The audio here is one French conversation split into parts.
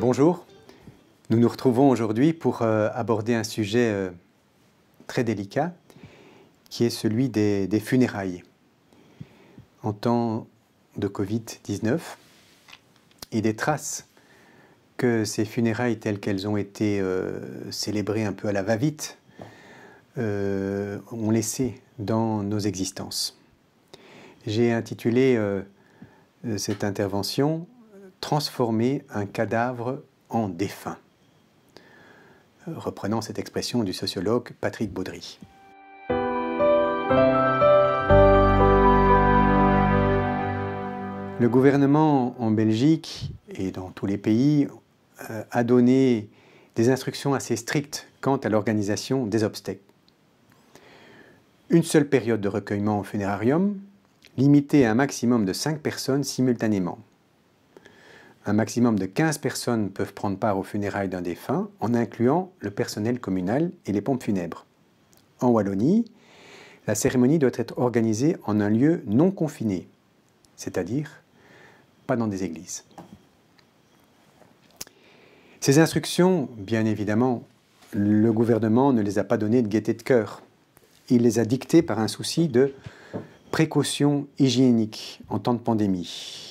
Bonjour, nous nous retrouvons aujourd'hui pour aborder un sujet très délicat qui est celui des funérailles. En temps de Covid-19 et des traces que ces funérailles telles qu'elles ont été célébrées un peu à la va-vite ont laissé dans nos existences. J'ai intitulé cette intervention « Transformer un cadavre en défunt », reprenant cette expression du sociologue Patrick Baudry. Le gouvernement en Belgique et dans tous les pays a donné des instructions assez strictes quant à l'organisation des obsèques. Une seule période de recueillement au funérarium, limitée à un maximum de 5 personnes simultanément. Un maximum de 15 personnes peuvent prendre part aux funérailles d'un défunt, en incluant le personnel communal et les pompes funèbres. En Wallonie, la cérémonie doit être organisée en un lieu non confiné, c'est-à-dire pas dans des églises. Ces instructions, bien évidemment, le gouvernement ne les a pas données de gaieté de cœur. Il les a dictées par un souci de précaution hygiénique en temps de pandémie.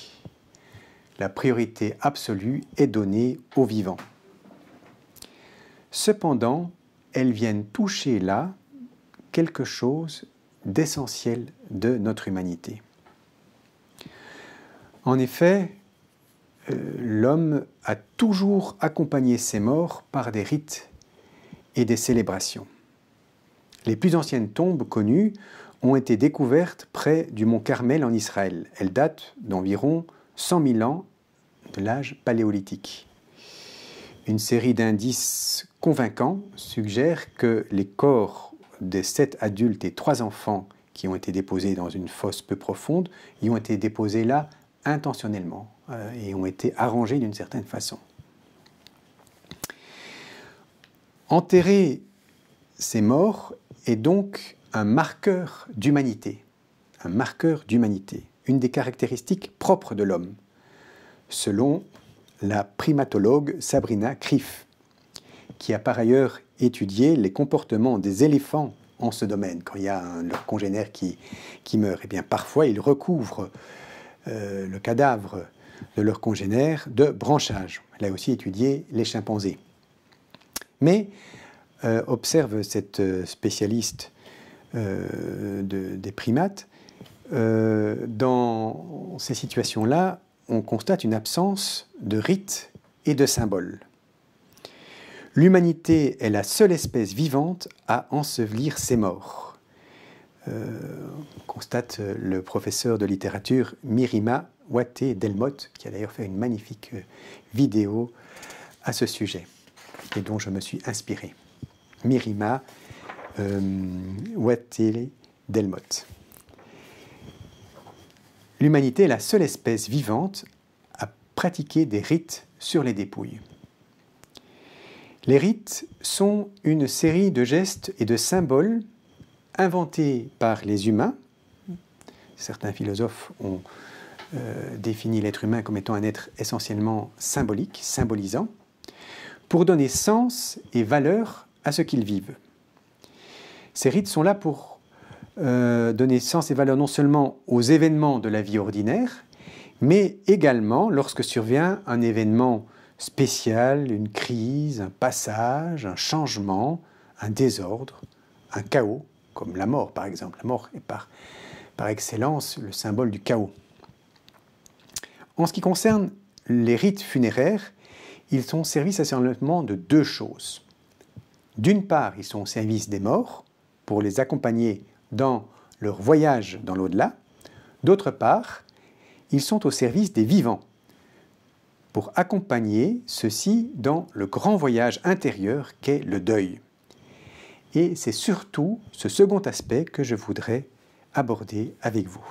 La priorité absolue est donnée aux vivants. Cependant, elles viennent toucher là quelque chose d'essentiel de notre humanité. En effet, l'homme a toujours accompagné ses morts par des rites et des célébrations. Les plus anciennes tombes connues ont été découvertes près du mont Carmel en Israël. Elles datent d'environ 100 000 ans de l'âge paléolithique. Une série d'indices convaincants suggère que les corps des 7 adultes et 3 enfants qui ont été déposés dans une fosse peu profonde y ont été déposés là intentionnellement et ont été arrangés d'une certaine façon. Enterrer ces morts est donc un marqueur d'humanité, une des caractéristiques propres de l'homme, selon la primatologue Sabrina Krief, qui a par ailleurs étudié les comportements des éléphants en ce domaine. Quand il y a un de leurs congénères qui meurt, eh bien parfois ils recouvrent le cadavre de leur congénère de branchages. Elle a aussi étudié les chimpanzés. Mais, observe cette spécialiste des primates, dans ces situations-là, on constate une absence de rites et de symboles. L'humanité est la seule espèce vivante à ensevelir ses morts, constate le professeur de littérature Mirima Waté-Delmotte, qui a d'ailleurs fait une magnifique vidéo à ce sujet et dont je me suis inspiré. Mirima Waté-Delmotte. L'humanité est la seule espèce vivante à pratiquer des rites sur les dépouilles. Les rites sont une série de gestes et de symboles inventés par les humains. Certains philosophes ont défini l'être humain comme étant un être essentiellement symbolique, symbolisant, pour donner sens et valeur à ce qu'ils vivent. Ces rites sont là pour donner sens et valeur non seulement aux événements de la vie ordinaire, mais également lorsque survient un événement spécial, une crise, un passage, un changement, un désordre, un chaos, comme la mort par exemple. La mort est par excellence le symbole du chaos. En ce qui concerne les rites funéraires, ils sont au service essentiellement de 2 choses. D'une part, ils sont au service des morts, pour les accompagner dans leur voyage dans l'au-delà. D'autre part, ils sont au service des vivants, pour accompagner ceux-ci dans le grand voyage intérieur qu'est le deuil. Et c'est surtout ce second aspect que je voudrais aborder avec vous.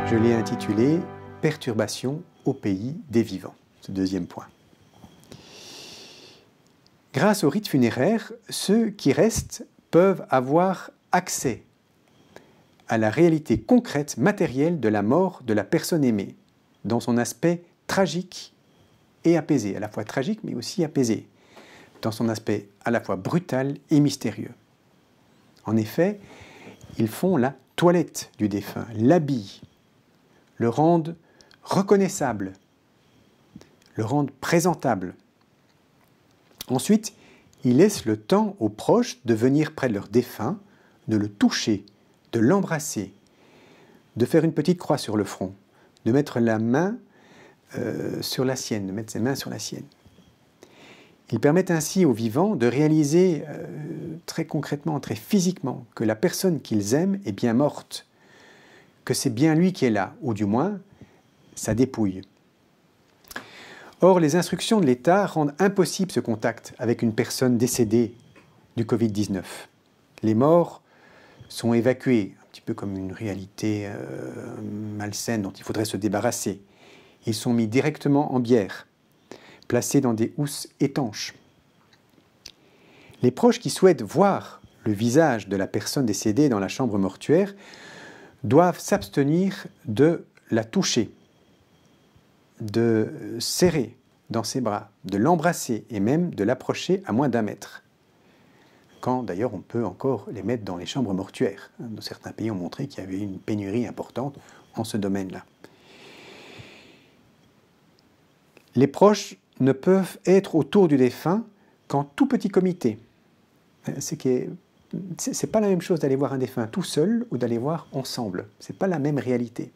Je l'ai intitulé « Perturbation au pays des vivants », ce deuxième point. Grâce aux rites funéraires, ceux qui restent peuvent avoir accès à la réalité concrète, matérielle de la mort de la personne aimée, dans son aspect tragique et apaisé, à la fois tragique mais aussi apaisé, dans son aspect à la fois brutal et mystérieux. En effet, ils font la toilette du défunt, l'habillent, le rendent reconnaissable, le rendent présentable. Ensuite, ils laissent le temps aux proches de venir près de leur défunt, de le toucher, de l'embrasser, de faire une petite croix sur le front, de mettre la main sur la sienne, de mettre ses mains sur la sienne. Ils permettent ainsi aux vivants de réaliser très concrètement, très physiquement, que la personne qu'ils aiment est bien morte, que c'est bien lui qui est là, ou du moins sa dépouille. Or, les instructions de l'État rendent impossible ce contact avec une personne décédée du Covid-19. Les morts sont évacués, un petit peu comme une réalité malsaine dont il faudrait se débarrasser. Ils sont mis directement en bière, placés dans des housses étanches. Les proches qui souhaitent voir le visage de la personne décédée dans la chambre mortuaire doivent s'abstenir de la toucher, de serrer dans ses bras, de l'embrasser et même de l'approcher à moins d'1 mètre. Quand d'ailleurs on peut encore les mettre dans les chambres mortuaires. Certains pays ont montré qu'il y avait une pénurie importante en ce domaine-là. Les proches ne peuvent être autour du défunt qu'en tout petit comité. C'est pas la même chose d'aller voir un défunt tout seul ou d'aller voir ensemble. C'est pas la même réalité.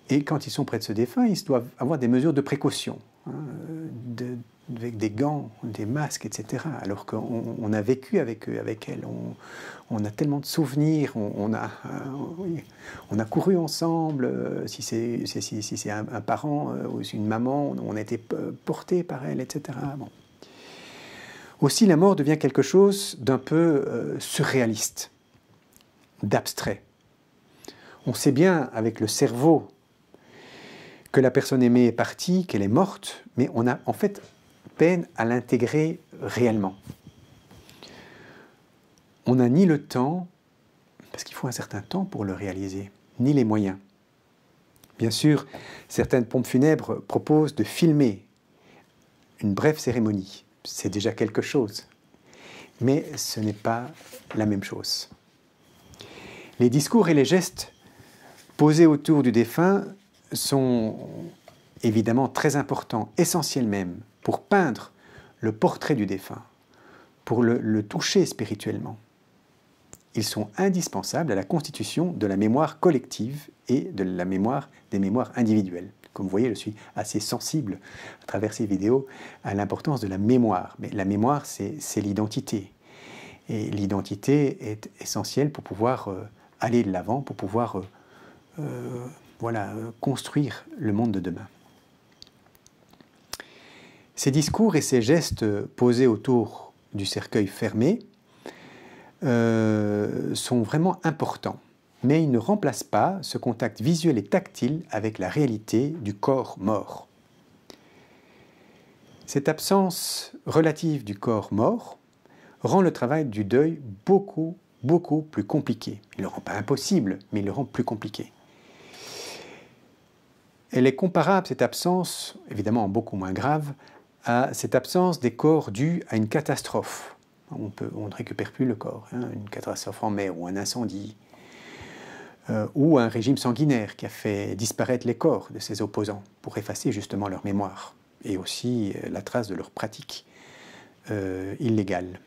Et quand ils sont près de ce défunt, ils doivent avoir des mesures de précaution, avec des gants, des masques, etc. Alors qu'on a vécu avec eux, avec elle, on a tellement de souvenirs, on a couru ensemble, si c'est un parent ou une maman, on a été porté par elle, etc. Bon. Aussi, la mort devient quelque chose d'un peu surréaliste, d'abstrait. On sait bien, avec le cerveau, que la personne aimée est partie, qu'elle est morte, mais on a en fait peine à l'intégrer réellement. On n'a ni le temps, parce qu'il faut un certain temps pour le réaliser, ni les moyens. Bien sûr, certaines pompes funèbres proposent de filmer une brève cérémonie. C'est déjà quelque chose, mais ce n'est pas la même chose. Les discours et les gestes posés autour du défunt sont évidemment très importants, essentiels même, pour peindre le portrait du défunt, pour le toucher spirituellement. Ils sont indispensables à la constitution de la mémoire collective et de la mémoire des mémoires individuelles. Comme vous voyez, je suis assez sensible à travers ces vidéos à l'importance de la mémoire. Mais la mémoire, c'est l'identité. Et l'identité est essentielle pour pouvoir aller de l'avant, pour pouvoir construire le monde de demain. Ces discours et ces gestes posés autour du cercueil fermé sont vraiment importants, mais ils ne remplacent pas ce contact visuel et tactile avec la réalité du corps mort. Cette absence relative du corps mort rend le travail du deuil beaucoup plus compliqué. Il ne le rend pas impossible, mais il le rend plus compliqué. Elle est comparable, cette absence, évidemment beaucoup moins grave, à cette absence des corps dus à une catastrophe. On ne récupère plus le corps, une catastrophe en mer ou un incendie, ou un régime sanguinaire qui a fait disparaître les corps de ses opposants pour effacer justement leur mémoire et aussi la trace de leur pratique illégale.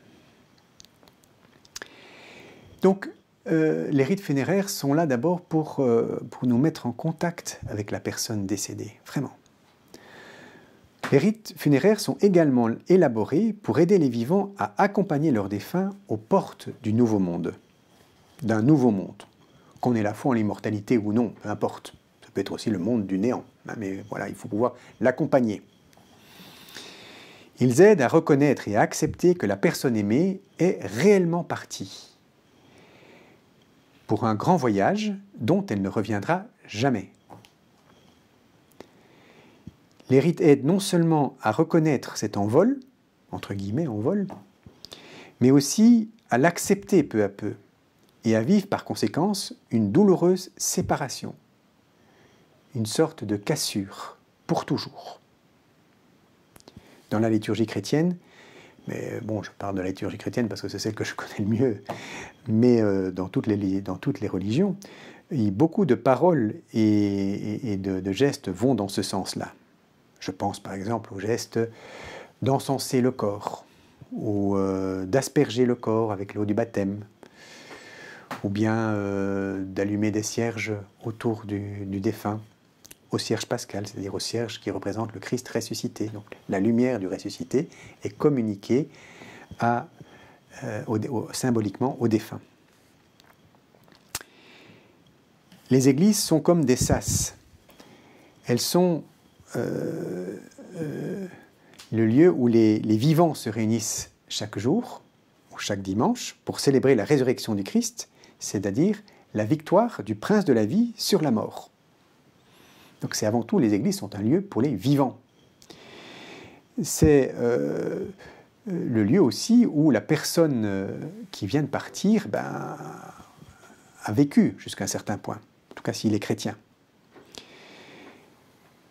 Donc, les rites funéraires sont là d'abord pour nous mettre en contact avec la personne décédée, vraiment. Les rites funéraires sont également élaborés pour aider les vivants à accompagner leurs défunts aux portes du nouveau monde, d'un nouveau monde. Qu'on ait la foi en l'immortalité ou non, peu importe. Ça peut être aussi le monde du néant, mais voilà, il faut pouvoir l'accompagner. Ils aident à reconnaître et à accepter que la personne aimée est réellement partie pour un grand voyage dont elle ne reviendra jamais. Les rites aident non seulement à reconnaître cet envol, entre guillemets envol, mais aussi à l'accepter peu à peu, et à vivre par conséquence une douloureuse séparation, une sorte de cassure pour toujours. Dans la liturgie chrétienne, mais bon, je parle de la liturgie chrétienne parce que c'est celle que je connais le mieux, mais dans toutes les religions, beaucoup de paroles et de gestes vont dans ce sens-là. Je pense par exemple au geste d'encenser le corps, ou d'asperger le corps avec l'eau du baptême, ou bien d'allumer des cierges autour du défunt, au cierge pascal, c'est-à-dire au cierge qui représente le Christ ressuscité. Donc la lumière du ressuscité est communiquée symboliquement au défunt. Les églises sont comme des sas. Elles sont le lieu où les vivants se réunissent chaque jour, ou chaque dimanche, pour célébrer la résurrection du Christ, c'est-à-dire la victoire du prince de la vie sur la mort. Donc c'est avant tout, les églises sont un lieu pour les vivants. C'est le lieu aussi où la personne qui vient de partir a vécu jusqu'à un certain point, en tout cas s'il est chrétien.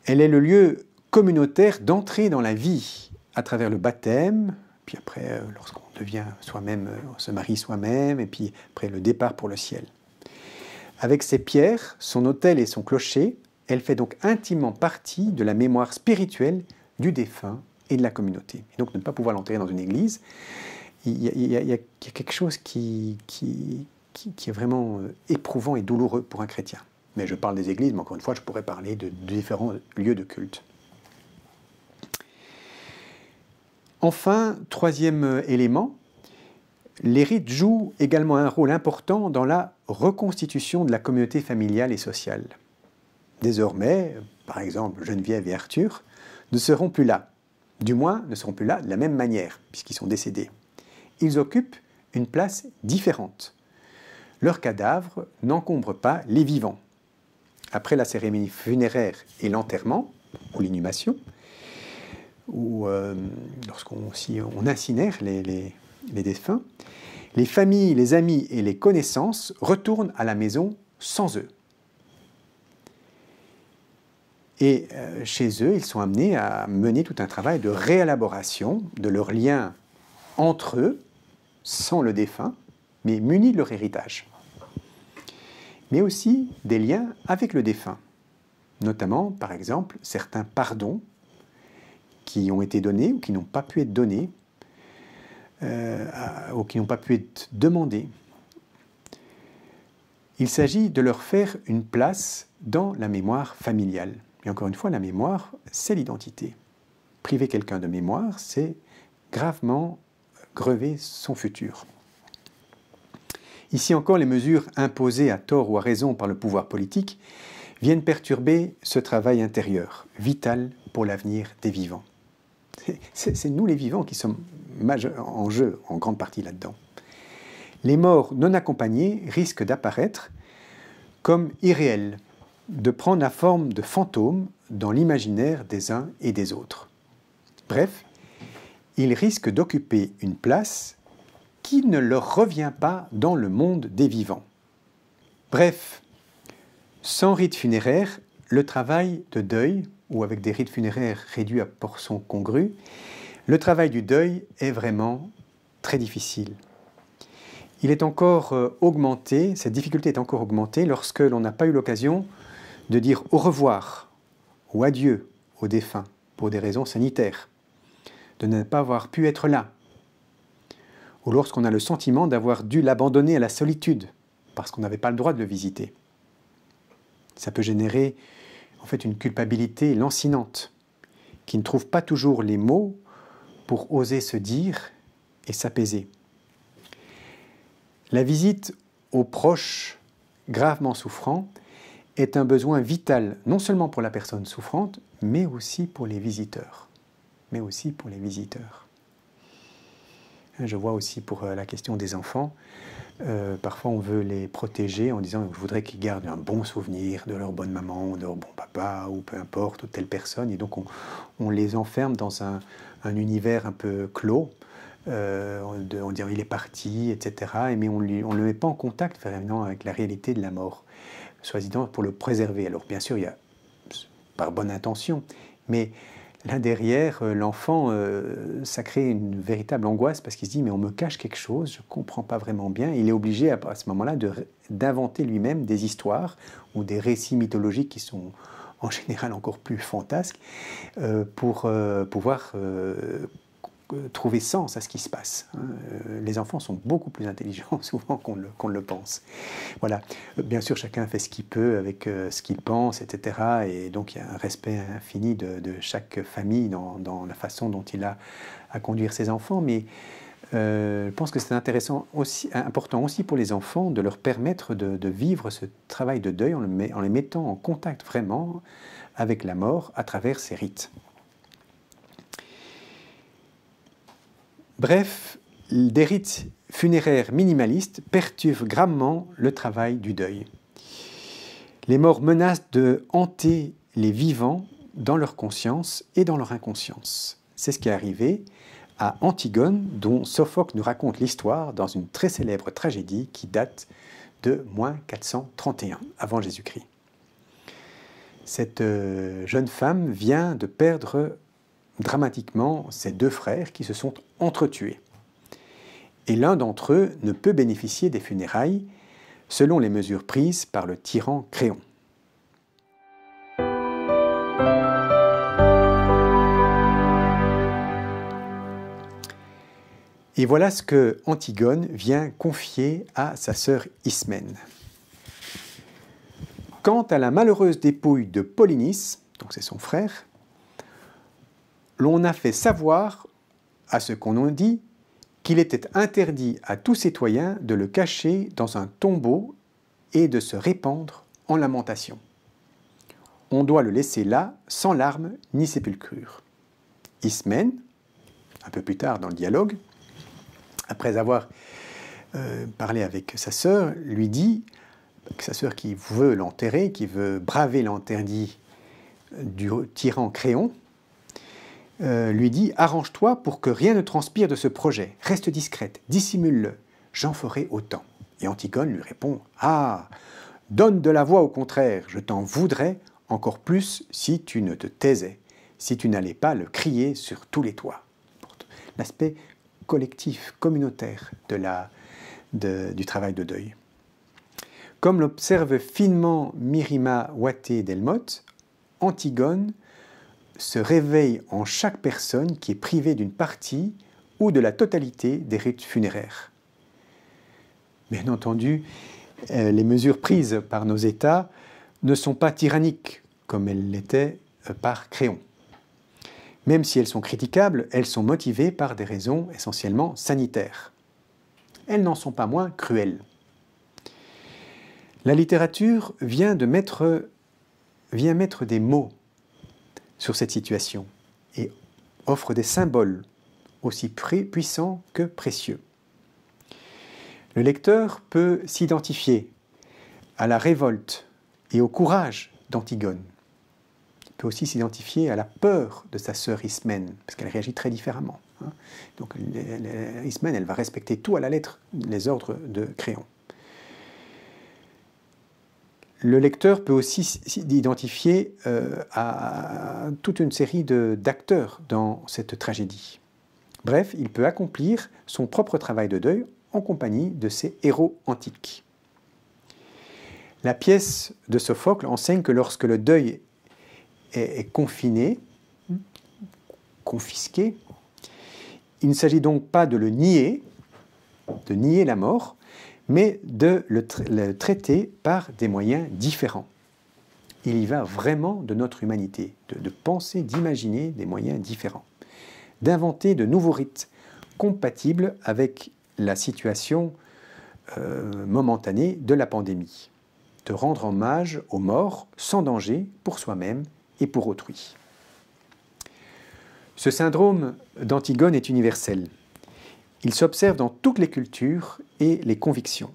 Elle est le lieu communautaire d'entrer dans la vie à travers le baptême, puis après lorsqu'on devient soi-même, on se marie soi-même, et puis après le départ pour le ciel. Avec ses pierres, son autel et son clocher, elle fait donc intimement partie de la mémoire spirituelle du défunt et de la communauté. Et donc ne pas pouvoir l'enterrer dans une église, il y a quelque chose qui est vraiment éprouvant et douloureux pour un chrétien. Mais je parle des églises, mais encore une fois, je pourrais parler de différents lieux de culte. Enfin, troisième élément, les rites jouent également un rôle important dans la reconstitution de la communauté familiale et sociale. Désormais, par exemple, Geneviève et Arthur ne seront plus là. Du moins, ne seront plus là de la même manière, puisqu'ils sont décédés. Ils occupent une place différente. Leurs cadavres n'encombrent pas les vivants. Après la cérémonie funéraire et l'enterrement, ou l'inhumation, ou lorsqu'on incinère les défunts, les familles, les amis et les connaissances retournent à la maison sans eux. Et chez eux, ils sont amenés à mener tout un travail de réélaboration de leurs liens entre eux, sans le défunt, mais munis de leur héritage. Mais aussi des liens avec le défunt, notamment, par exemple, certains pardons qui ont été donnés ou qui n'ont pas pu être donnés, ou qui n'ont pas pu être demandés. Il s'agit de leur faire une place dans la mémoire familiale. Et encore une fois, la mémoire, c'est l'identité. Priver quelqu'un de mémoire, c'est gravement grever son futur. Ici encore, les mesures imposées à tort ou à raison par le pouvoir politique viennent perturber ce travail intérieur, vital pour l'avenir des vivants. C'est nous les vivants qui sommes en jeu, en grande partie là-dedans. Les morts non accompagnés risquent d'apparaître comme irréels, de prendre la forme de fantômes dans l'imaginaire des uns et des autres. Bref, ils risquent d'occuper une place qui ne leur revient pas dans le monde des vivants. Bref, sans rite funéraire, le travail de deuil, ou avec des rites funéraires réduits à portions congrues, le travail du deuil est vraiment très difficile. Il est encore augmenté, cette difficulté est encore augmentée lorsque l'on n'a pas eu l'occasion de dire au revoir ou adieu aux défunts pour des raisons sanitaires, de ne pas avoir pu être là, ou lorsqu'on a le sentiment d'avoir dû l'abandonner à la solitude parce qu'on n'avait pas le droit de le visiter. Ça peut générer en fait une culpabilité lancinante qui ne trouve pas toujours les mots pour oser se dire et s'apaiser. La visite aux proches gravement souffrants est un besoin vital, non seulement pour la personne souffrante, mais aussi pour les visiteurs. Je vois aussi pour la question des enfants, parfois on veut les protéger en disant « je voudrais qu'ils gardent un bon souvenir de leur bonne maman, ou de leur bon papa, ou peu importe, ou telle personne ». Et donc on les enferme dans un univers un peu clos, on dit il est parti, etc. Mais on ne le met pas en contact vraiment avec la réalité de la mort, soi-disant pour le préserver. Alors bien sûr, il y a par bonne intention, mais là derrière, l'enfant, ça crée une véritable angoisse parce qu'il se dit mais on me cache quelque chose, je ne comprends pas vraiment bien. Il est obligé à ce moment-là d'inventer lui-même des histoires ou des récits mythologiques qui sont en général encore plus fantasques pour pouvoir trouver sens à ce qui se passe. Les enfants sont beaucoup plus intelligents souvent qu'on ne le pense. Voilà. Bien sûr, chacun fait ce qu'il peut avec ce qu'il pense, etc. Et donc, il y a un respect infini de chaque famille dans la façon dont il a à conduire ses enfants. Mais je pense que c'est important aussi pour les enfants de leur permettre de vivre ce travail de deuil en les mettant en contact vraiment avec la mort à travers ces rites. Bref, des rites funéraires minimalistes perturbent gravement le travail du deuil. Les morts menacent de hanter les vivants dans leur conscience et dans leur inconscience. C'est ce qui est arrivé à Antigone, dont Sophocle nous raconte l'histoire dans une très célèbre tragédie qui date de -431 avant Jésus-Christ. Cette jeune femme vient de perdre dramatiquement ses deux frères qui se sont entretués. Et l'un d'entre eux ne peut bénéficier des funérailles selon les mesures prises par le tyran Créon. Et voilà ce que Antigone vient confier à sa sœur Ismène. Quant à la malheureuse dépouille de Polynice, donc c'est son frère, l'on a fait savoir à ce qu'on a dit qu'il était interdit à tout citoyen de le cacher dans un tombeau et de se répandre en lamentation. On doit le laisser là, sans larmes ni sépulture. Ismène, un peu plus tard dans le dialogue, après avoir parlé avec sa sœur, lui dit que sa sœur qui veut l'enterrer, qui veut braver l'interdit du tyran Créon, lui dit « Arrange-toi pour que rien ne transpire de ce projet. Reste discrète, dissimule-le. J'en ferai autant. » Et Antigone lui répond « Ah, donne de la voix au contraire. Je t'en voudrais encore plus si tu ne te taisais, si tu n'allais pas le crier sur tous les toits. » L'aspect collectif, communautaire du travail de deuil. Comme l'observe finement Mirima Watté Delmotte, Antigone se réveille en chaque personne qui est privée d'une partie ou de la totalité des rites funéraires. Bien entendu, les mesures prises par nos États ne sont pas tyranniques comme elles l'étaient par Créon. Même si elles sont critiquables, elles sont motivées par des raisons essentiellement sanitaires. Elles n'en sont pas moins cruelles. La littérature vient mettre des mots sur cette situation et offre des symboles aussi puissants que précieux. Le lecteur peut s'identifier à la révolte et au courage d'Antigone. Il peut aussi s'identifier à la peur de sa sœur Ismène, parce qu'elle réagit très différemment. Donc Ismène, elle va respecter tout à la lettre les ordres de Créon. Le lecteur peut aussi s'identifier à toute une série d'acteurs dans cette tragédie. Bref, il peut accomplir son propre travail de deuil en compagnie de ses héros antiques. La pièce de Sophocle enseigne que lorsque le deuil est confiné, confisqué, il ne s'agit donc pas de le nier, de nier la mort, mais de le traiter par des moyens différents. Il y va vraiment de notre humanité, de penser, d'imaginer des moyens différents, d'inventer de nouveaux rites compatibles avec la situation momentanée de la pandémie, de rendre hommage aux morts sans danger pour soi-même et pour autrui. Ce syndrome d'Antigone est universel. Il s'observe dans toutes les cultures et les convictions.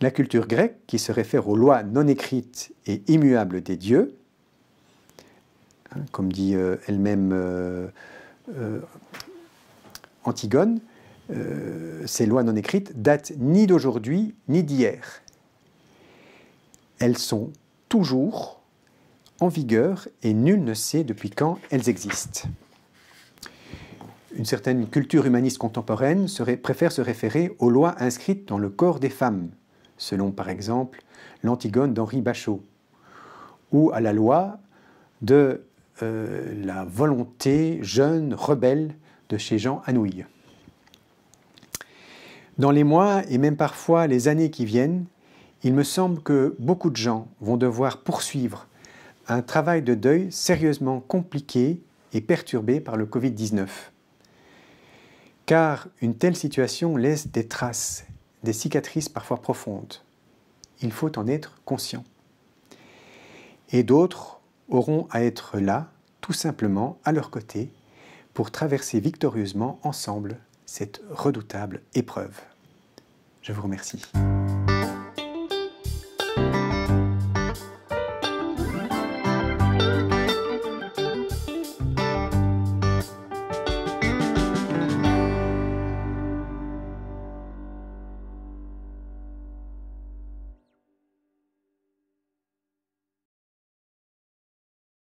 La culture grecque, qui se réfère aux lois non écrites et immuables des dieux, comme dit elle-même Antigone, ces lois non écrites, datent ni d'aujourd'hui ni d'hier. Elles sont toujours en vigueur et nul ne sait depuis quand elles existent. Une certaine culture humaniste contemporaine préfère se référer aux lois inscrites dans le corps des femmes, selon par exemple l'Antigone d'Henri Bachot, ou à la loi de la volonté jeune, rebelle de chez Jean Anouilh. Dans les mois et même parfois les années qui viennent, il me semble que beaucoup de gens vont devoir poursuivre un travail de deuil sérieusement compliqué et perturbé par le Covid-19. Car une telle situation laisse des traces, des cicatrices parfois profondes. Il faut en être conscient. Et d'autres auront à être là, tout simplement à leur côté, pour traverser victorieusement ensemble cette redoutable épreuve. Je vous remercie.